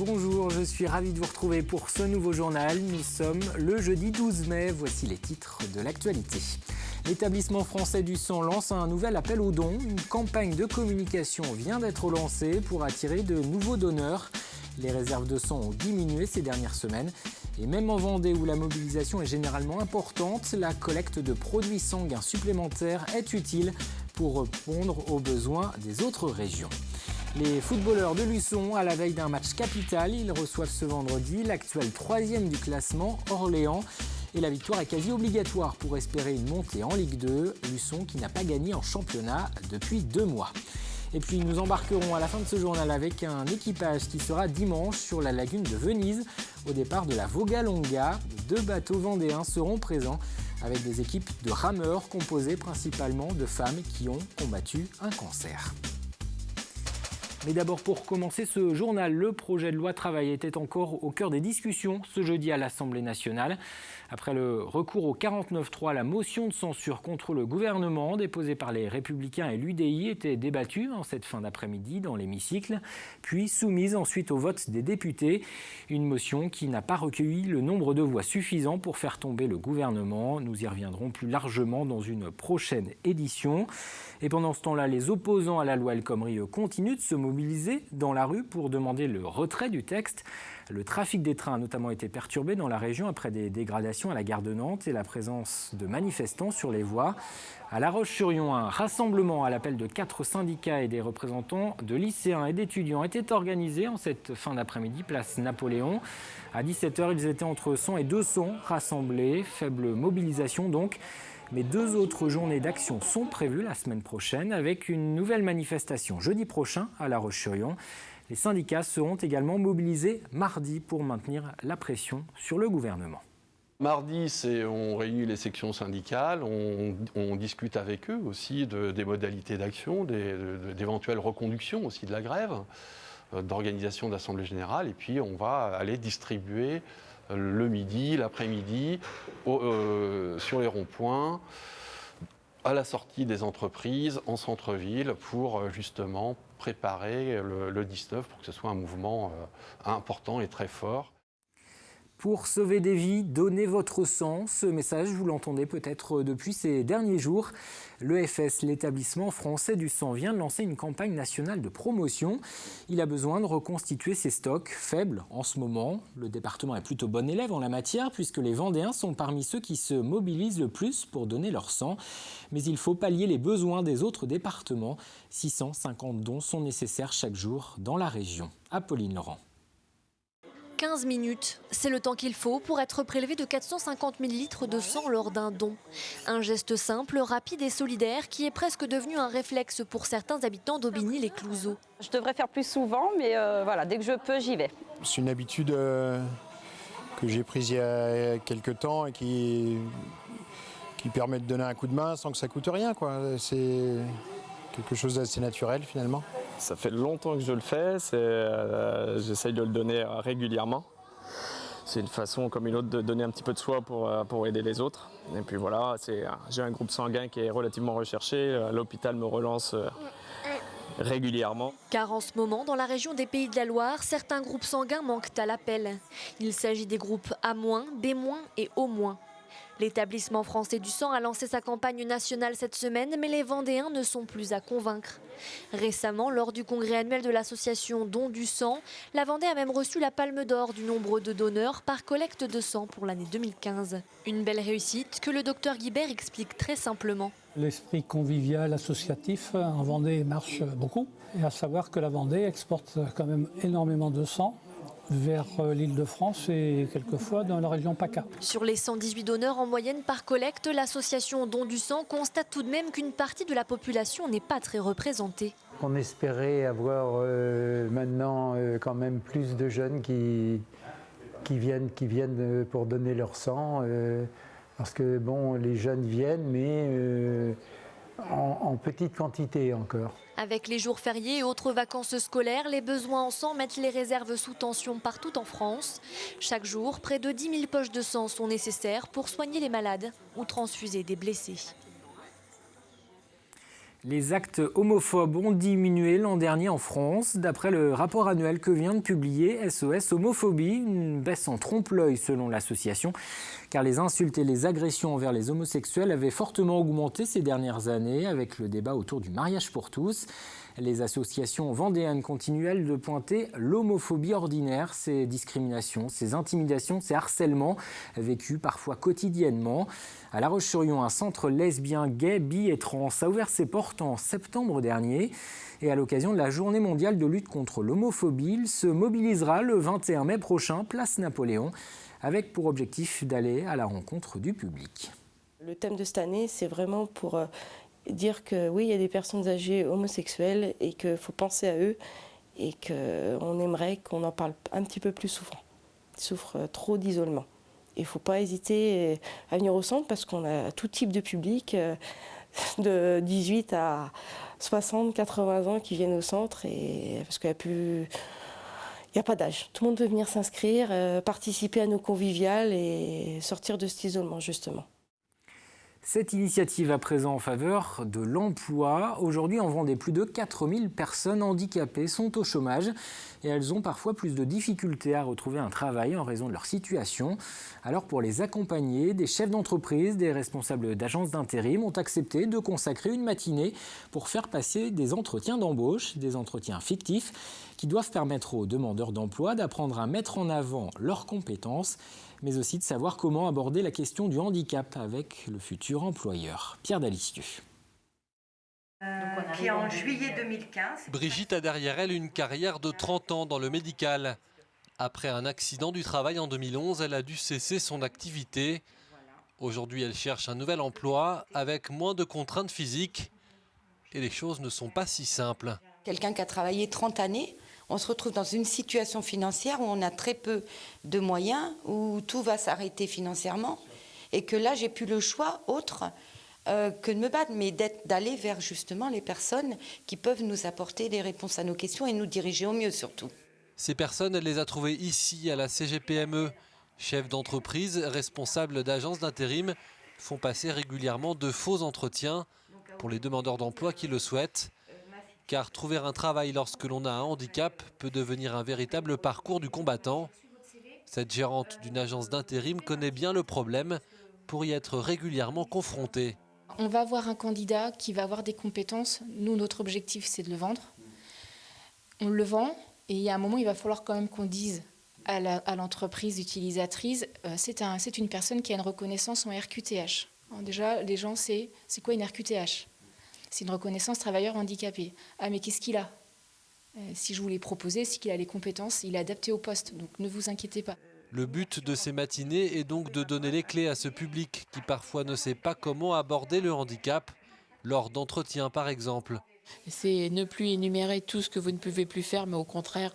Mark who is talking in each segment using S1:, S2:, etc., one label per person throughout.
S1: Bonjour, je suis ravi de vous retrouver pour ce nouveau journal. Nous sommes le jeudi 12 mai, voici les titres de l'actualité. L'établissement français du sang lance un nouvel appel aux dons. Une campagne de communication vient d'être lancée pour attirer de nouveaux donneurs. Les réserves de sang ont diminué ces dernières semaines. Et même en Vendée où la mobilisation est généralement importante, la collecte de produits sanguins supplémentaires est utile pour répondre aux besoins des autres régions. Les footballeurs de Luçon, à la veille d'un match capital, ils reçoivent ce vendredi l'actuel 3e du classement, Orléans. Et la victoire est quasi obligatoire pour espérer une montée en Ligue 2. Luçon qui n'a pas gagné en championnat depuis 2 mois. Et puis nous embarquerons à la fin de ce journal avec un équipage qui sera dimanche sur la lagune de Venise. Au départ de la Voga Longa, 2 bateaux vendéens seront présents avec des équipes de rameurs composées principalement de femmes qui ont combattu un cancer. Mais d'abord, pour commencer ce journal, le projet de loi travail était encore au cœur des discussions ce jeudi à l'Assemblée nationale. Après le recours au 49.3, la motion de censure contre le gouvernement déposée par les Républicains et l'UDI était débattue en cette fin d'après-midi dans l'hémicycle, puis soumise ensuite au vote des députés. Une motion qui n'a pas recueilli le nombre de voix suffisant pour faire tomber le gouvernement. Nous y reviendrons plus largement dans une prochaine édition. Et pendant ce temps-là, les opposants à la loi El Khomri continuent de se mobiliser dans la rue pour demander le retrait du texte. Le trafic des trains a notamment été perturbé dans la région après des dégradations à la gare de Nantes et la présence de manifestants sur les voies. À La Roche-sur-Yon, un rassemblement à l'appel de 4 syndicats et des représentants de lycéens et d'étudiants était organisé en cette fin d'après-midi, place Napoléon. À 17h, ils étaient entre 100 et 200 rassemblés. Faible mobilisation donc. Mais 2 autres journées d'action sont prévues la semaine prochaine avec une nouvelle manifestation jeudi prochain à La Roche-sur-Yon. Les syndicats seront également mobilisés mardi pour maintenir la pression sur le gouvernement.
S2: Mardi, on réunit les sections syndicales, on discute avec eux aussi des modalités d'action, d'éventuelles reconductions aussi de la grève, d'organisation d'assemblée générale, et puis on va aller distribuer le midi, l'après-midi, sur les ronds-points, à la sortie des entreprises, en centre-ville, pour justement préparer le 19 pour que ce soit un mouvement important et très fort.
S1: Pour sauver des vies, donnez votre sang. Ce message, vous l'entendez peut-être depuis ces derniers jours. L'EFS, l'établissement français du sang, vient de lancer une campagne nationale de promotion. Il a besoin de reconstituer ses stocks faibles en ce moment. Le département est plutôt bon élève en la matière puisque les Vendéens sont parmi ceux qui se mobilisent le plus pour donner leur sang. Mais il faut pallier les besoins des autres départements. 650 dons sont nécessaires chaque jour dans la région. Apolline Laurent.
S3: 15 minutes, c'est le temps qu'il faut pour être prélevé de 450 000 litres de sang lors d'un don. Un geste simple, rapide et solidaire qui est presque devenu un réflexe pour certains habitants d'Aubigny-les-Clouseaux.
S4: Je devrais faire plus souvent, mais voilà, dès que je peux, j'y vais.
S5: C'est une habitude que j'ai prise il y a quelques temps et qui permet de donner un coup de main sans que ça coûte rien, quoi. C'est quelque chose d'assez naturel finalement.
S6: Ça fait longtemps que je le fais, j'essaye de le donner régulièrement. C'est une façon comme une autre de donner un petit peu de soi pour aider les autres. Et puis voilà, j'ai un groupe sanguin qui est relativement recherché, l'hôpital me relance régulièrement.
S3: Car en ce moment, dans la région des Pays de la Loire, certains groupes sanguins manquent à l'appel. Il s'agit des groupes A-, B- et O-. L'établissement français du sang a lancé sa campagne nationale cette semaine, mais les Vendéens ne sont plus à convaincre. Récemment, lors du congrès annuel de l'association Don du sang, la Vendée a même reçu la Palme d'Or du nombre de donneurs par collecte de sang pour l'année 2015. Une belle réussite que le docteur Guibert explique très simplement.
S7: L'esprit convivial associatif en Vendée marche beaucoup. Et à savoir que la Vendée exporte quand même énormément de sang vers l'Île-de-France et quelquefois dans la région PACA.
S3: Sur les 118 donneurs en moyenne par collecte, l'association Don du sang constate tout de même qu'une partie de la population n'est pas très représentée.
S8: On espérait avoir maintenant quand même plus de jeunes qui viennent pour donner leur sang. Parce que bon, les jeunes viennent, mais en petite quantité encore.
S3: Avec les jours fériés et autres vacances scolaires, les besoins en sang mettent les réserves sous tension partout en France. Chaque jour, près de 10 000 poches de sang sont nécessaires pour soigner les malades ou transfuser des blessés.
S1: Les actes homophobes ont diminué l'an dernier en France. D'après le rapport annuel que vient de publier SOS Homophobie, une baisse en trompe-l'œil selon l'association, car les insultes et les agressions envers les homosexuels avaient fortement augmenté ces dernières années avec le débat autour du mariage pour tous. Les associations vendéennes continuent, elles, de pointer l'homophobie ordinaire, ces discriminations, ces intimidations, ces harcèlements vécus parfois quotidiennement. À La Roche-sur-Yon, un centre lesbien, gay, bi et trans a ouvert ses portes en septembre dernier. Et à l'occasion de la Journée mondiale de lutte contre l'homophobie, il se mobilisera le 21 mai prochain, place Napoléon, avec pour objectif d'aller à la rencontre du public.
S9: Le thème de cette année, c'est vraiment pour dire que oui, il y a des personnes âgées homosexuelles et qu'il faut penser à eux et qu'on aimerait qu'on en parle un petit peu plus souvent. Ils souffrent trop d'isolement. Il ne faut pas hésiter à venir au centre parce qu'on a tout type de public, de 18 à 60, 80 ans qui viennent au centre parce qu'il n'y a pas d'âge. Tout le monde peut venir s'inscrire, participer à nos conviviales et sortir de cet isolement justement.
S1: Cette initiative à présent en faveur de l'emploi. Aujourd'hui, en Vendée, plus de 4000 personnes handicapées sont au chômage et elles ont parfois plus de difficultés à retrouver un travail en raison de leur situation. Alors pour les accompagner, des chefs d'entreprise, des responsables d'agences d'intérim ont accepté de consacrer une matinée pour faire passer des entretiens d'embauche, des entretiens fictifs qui doivent permettre aux demandeurs d'emploi d'apprendre à mettre en avant leurs compétences, mais aussi de savoir comment aborder la question du handicap avec le futur employeur. Pierre Dalistieux.
S10: Qui en juillet 2015.
S11: Brigitte a derrière elle une carrière de 30 ans dans le médical. Après un accident du travail en 2011, elle a dû cesser son activité. Aujourd'hui, elle cherche un nouvel emploi avec moins de contraintes physiques. Et les choses ne sont pas si simples.
S10: Quelqu'un qui a travaillé 30 années, on se retrouve dans une situation financière où on a très peu de moyens, où tout va s'arrêter financièrement. Et que là, j'ai plus le choix autre que de me battre, mais d'aller vers justement les personnes qui peuvent nous apporter des réponses à nos questions et nous diriger au mieux surtout.
S11: Ces personnes, elle les a trouvées ici à la CGPME. Chefs d'entreprise, responsables d'agences d'intérim font passer régulièrement de faux entretiens pour les demandeurs d'emploi qui le souhaitent. Car trouver un travail lorsque l'on a un handicap peut devenir un véritable parcours du combattant. Cette gérante d'une agence d'intérim connaît bien le problème pour y être régulièrement confrontée.
S12: On va avoir un candidat qui va avoir des compétences. Nous, notre objectif, c'est de le vendre. On le vend et il y a un moment, il va falloir quand même qu'on dise à l'entreprise utilisatrice, c'est une personne qui a une reconnaissance en RQTH. Alors déjà, les gens, c'est quoi une RQTH ? C'est une reconnaissance travailleur handicapé. Ah, mais qu'est-ce qu'il a ? Si je vous l'ai proposé, c'est qu'il a les compétences, il est adapté au poste. Donc ne vous inquiétez pas.
S11: Le but de ces matinées est donc de donner les clés à ce public qui parfois ne sait pas comment aborder le handicap, lors d'entretiens par exemple.
S13: C'est ne plus énumérer tout ce que vous ne pouvez plus faire, mais au contraire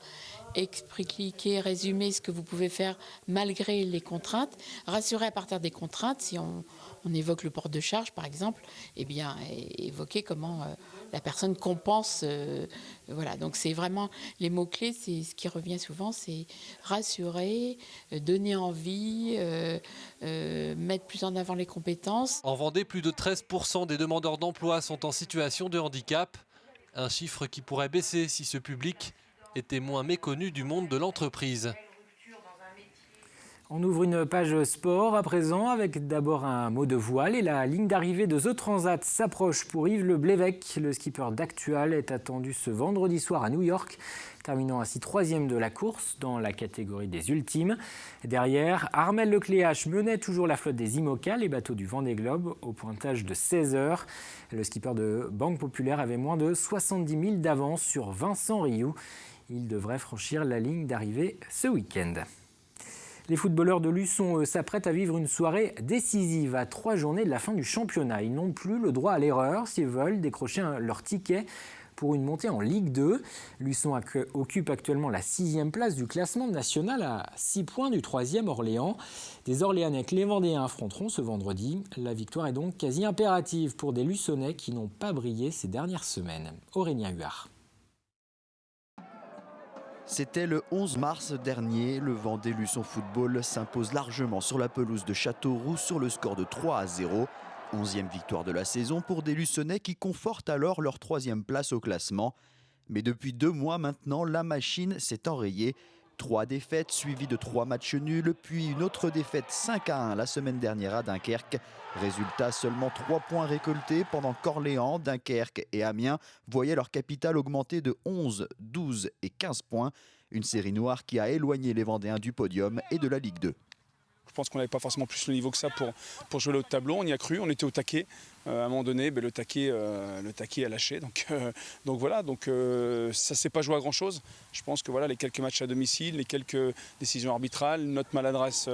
S13: expliquer, résumer ce que vous pouvez faire malgré les contraintes. Rassurer à partir des contraintes, si on évoque le port de charge par exemple, eh bien évoquer comment la personne compense. Voilà, donc c'est vraiment les mots-clés, c'est ce qui revient souvent, c'est rassurer, donner envie, mettre plus en avant les compétences.
S11: En Vendée, plus de 13% des demandeurs d'emploi sont en situation de handicap. Un chiffre qui pourrait baisser si ce public était moins méconnu du monde de l'entreprise.
S1: On ouvre une page sport à présent avec d'abord un mot de voile et la ligne d'arrivée de The Transat s'approche pour Yves Le Blévec. Le skipper d'Actual est attendu ce vendredi soir à New York, terminant ainsi 3e de la course dans la catégorie des ultimes. Derrière, Armel Lecléache menait toujours la flotte des IMOCA, les bateaux du Vendée Globe, au pointage de 16 heures. Le skipper de Banque Populaire avait moins de 70 000 d'avance sur Vincent Rioux. Il devrait franchir la ligne d'arrivée ce week-end. Les footballeurs de Luçon s'apprêtent à vivre une soirée décisive à 3 journées de la fin du championnat. Ils n'ont plus le droit à l'erreur s'ils veulent décrocher leur ticket pour une montée en Ligue 2. Luçon occupe actuellement la 6e place du classement national à 6 points du 3e Orléans. Des Orléanais que les Vendéens affronteront ce vendredi. La victoire est donc quasi impérative pour des Luçonnais qui n'ont pas brillé ces dernières semaines. Aurélien Huard.
S14: C'était le 11 mars dernier, le Vendée Luçon Football s'impose largement sur la pelouse de Châteauroux sur le score de 3-0. 11e victoire de la saison pour des Luçonnais qui confortent alors leur 3e place au classement. Mais depuis 2 mois maintenant, la machine s'est enrayée. 3 défaites suivies de 3 matchs nuls, puis une autre défaite 5-1 la semaine dernière à Dunkerque. Résultat, seulement 3 points récoltés pendant qu'Orléans, Dunkerque et Amiens voyaient leur capital augmenter de 11, 12 et 15 points. Une série noire qui a éloigné les Vendéens du podium et de la Ligue 2.
S15: Je pense qu'on n'avait pas forcément plus le niveau que ça pour jouer le haut de tableau. On y a cru, on était au taquet. À un moment donné, le taquet a lâché. Donc voilà, ça ne s'est pas joué à grand-chose. Je pense que voilà, les quelques matchs à domicile, les quelques décisions arbitrales, notre maladresse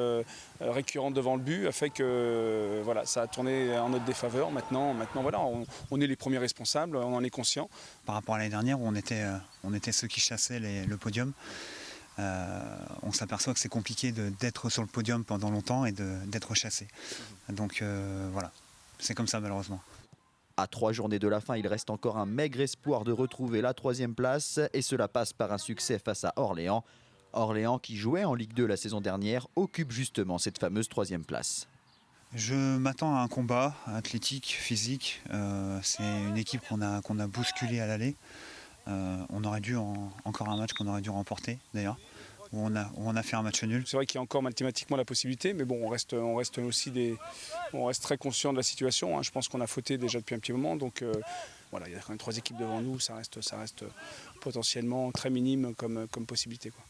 S15: récurrente devant le but a fait que voilà, ça a tourné en notre défaveur. Maintenant voilà, on est les premiers responsables, on en est conscient.
S16: Par rapport à l'année dernière où on était ceux qui chassaient le podium, on s'aperçoit que c'est compliqué d'être sur le podium pendant longtemps et d'être chassé. Donc voilà, c'est comme ça malheureusement.
S14: À 3 journées de la fin, il reste encore un maigre espoir de retrouver la 3e place et cela passe par un succès face à Orléans. Orléans qui jouait en Ligue 2 la saison dernière occupe justement cette fameuse 3e place.
S16: Je m'attends à un combat athlétique, physique. C'est une équipe qu'on a bousculée à l'aller. On aurait dû encore un match qu'on aurait dû remporter d'ailleurs, où on a fait un match nul.
S15: C'est vrai qu'il y a encore mathématiquement la possibilité, mais bon, on reste très conscient de la situation. Hein. Je pense qu'on a fauté déjà depuis un petit moment, donc voilà, il y a quand même 3 équipes devant nous, ça reste potentiellement très minime comme possibilité, quoi.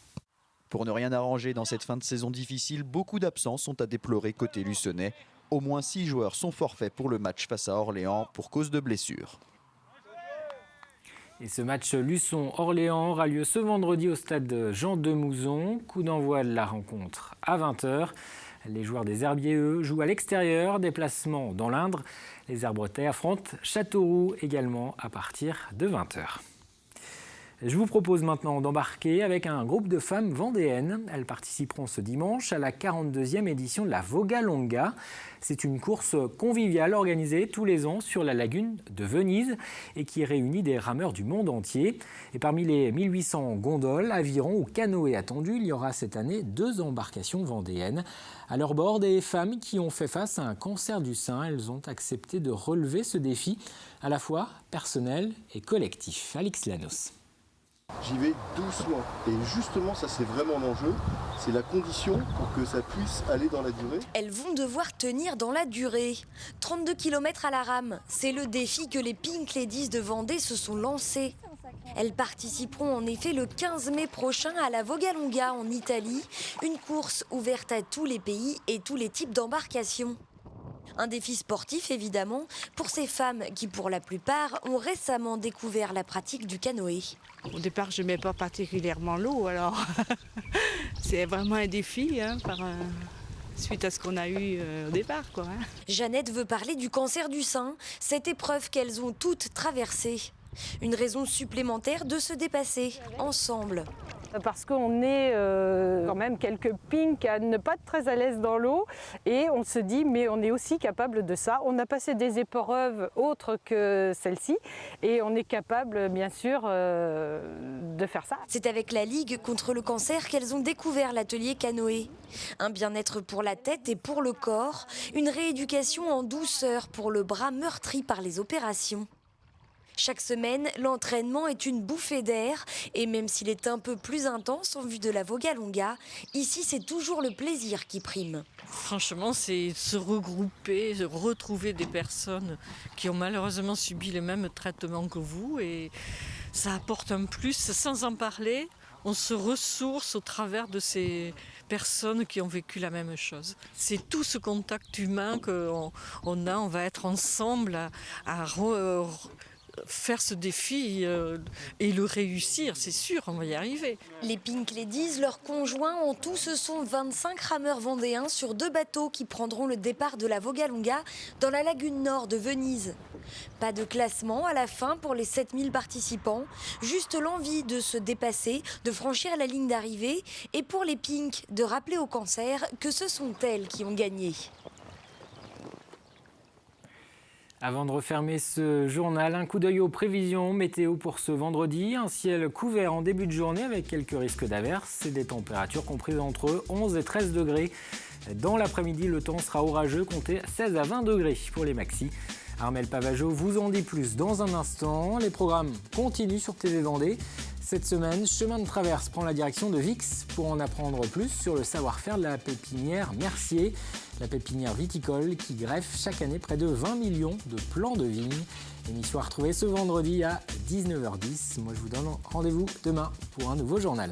S14: Pour ne rien arranger dans cette fin de saison difficile, beaucoup d'absences sont à déplorer côté Luçonnais. Au moins 6 joueurs sont forfaits pour le match face à Orléans pour cause de blessures.
S1: Et ce match Luçon-Orléans aura lieu ce vendredi au stade Jean Demouzon. Coup d'envoi de la rencontre à 20h. Les joueurs des Herbiers, eux, jouent à l'extérieur. Déplacement dans l'Indre. Les Herbretais affrontent Châteauroux également à partir de 20h. Je vous propose maintenant d'embarquer avec un groupe de femmes vendéennes. Elles participeront ce dimanche à la 42e édition de la Vogalonga. C'est une course conviviale organisée tous les ans sur la lagune de Venise et qui réunit des rameurs du monde entier. Et parmi les 1800 gondoles, avirons ou canoës attendus, il y aura cette année 2 embarcations vendéennes. À leur bord, des femmes qui ont fait face à un cancer du sein. Elles ont accepté de relever ce défi à la fois personnel et collectif. Alix Lanos.
S17: J'y vais doucement et justement ça c'est vraiment l'enjeu, c'est la condition pour que ça puisse aller dans la durée.
S3: Elles vont devoir tenir dans la durée. 32 km à la rame, c'est le défi que les Pink Ladies de Vendée se sont lancés. Elles participeront en effet le 15 mai prochain à la Vogalonga en Italie, une course ouverte à tous les pays et tous les types d'embarcations. Un défi sportif évidemment pour ces femmes qui pour la plupart ont récemment découvert la pratique du canoë.
S18: Au départ je n'aimais pas particulièrement l'eau, alors c'est vraiment un défi suite à ce qu'on a eu au départ, quoi.
S3: Jeannette veut parler du cancer du sein, cette épreuve qu'elles ont toutes traversée. Une raison supplémentaire de se dépasser ensemble.
S4: Parce qu'on est quand même quelques pinks à ne pas être très à l'aise dans l'eau et on se dit mais on est aussi capable de ça. On a passé des épreuves autres que celle-ci et on est capable bien sûr de faire ça.
S3: C'est avec la Ligue contre le cancer qu'elles ont découvert l'atelier canoë. Un bien-être pour la tête et pour le corps, une rééducation en douceur pour le bras meurtri par les opérations. Chaque semaine, l'entraînement est une bouffée d'air et même s'il est un peu plus intense en vue de la Vogalonga, ici c'est toujours le plaisir qui prime.
S19: Franchement, c'est se regrouper, retrouver des personnes qui ont malheureusement subi les mêmes traitements que vous et ça apporte un plus. Sans en parler, on se ressource au travers de ces personnes qui ont vécu la même chose. C'est tout ce contact humain qu'on a, on va être ensemble à faire ce défi et le réussir, c'est sûr, on va y arriver.
S3: Les Pink Ladies, leurs conjoints, en tout ce sont 25 rameurs vendéens sur 2 bateaux qui prendront le départ de la Vogalonga dans la lagune nord de Venise. Pas de classement à la fin pour les 7000 participants, juste l'envie de se dépasser, de franchir la ligne d'arrivée et pour les Pink de rappeler au cancer que ce sont elles qui ont gagné.
S1: Avant de refermer ce journal, un coup d'œil aux prévisions météo pour ce vendredi. Un ciel couvert en début de journée avec quelques risques d'averses et des températures comprises entre 11 et 13 degrés. Dans l'après-midi, le temps sera orageux, comptez 16 à 20 degrés pour les maxis. Armelle Pavageau vous en dit plus dans un instant. Les programmes continuent sur TV Vendée. Cette semaine, Chemin de Traverse prend la direction de Vix pour en apprendre plus sur le savoir-faire de la pépinière Mercier, la pépinière viticole qui greffe chaque année près de 20 millions de plants de vignes. Émission à retrouver ce vendredi à 19h10. Moi, je vous donne rendez-vous demain pour un nouveau journal.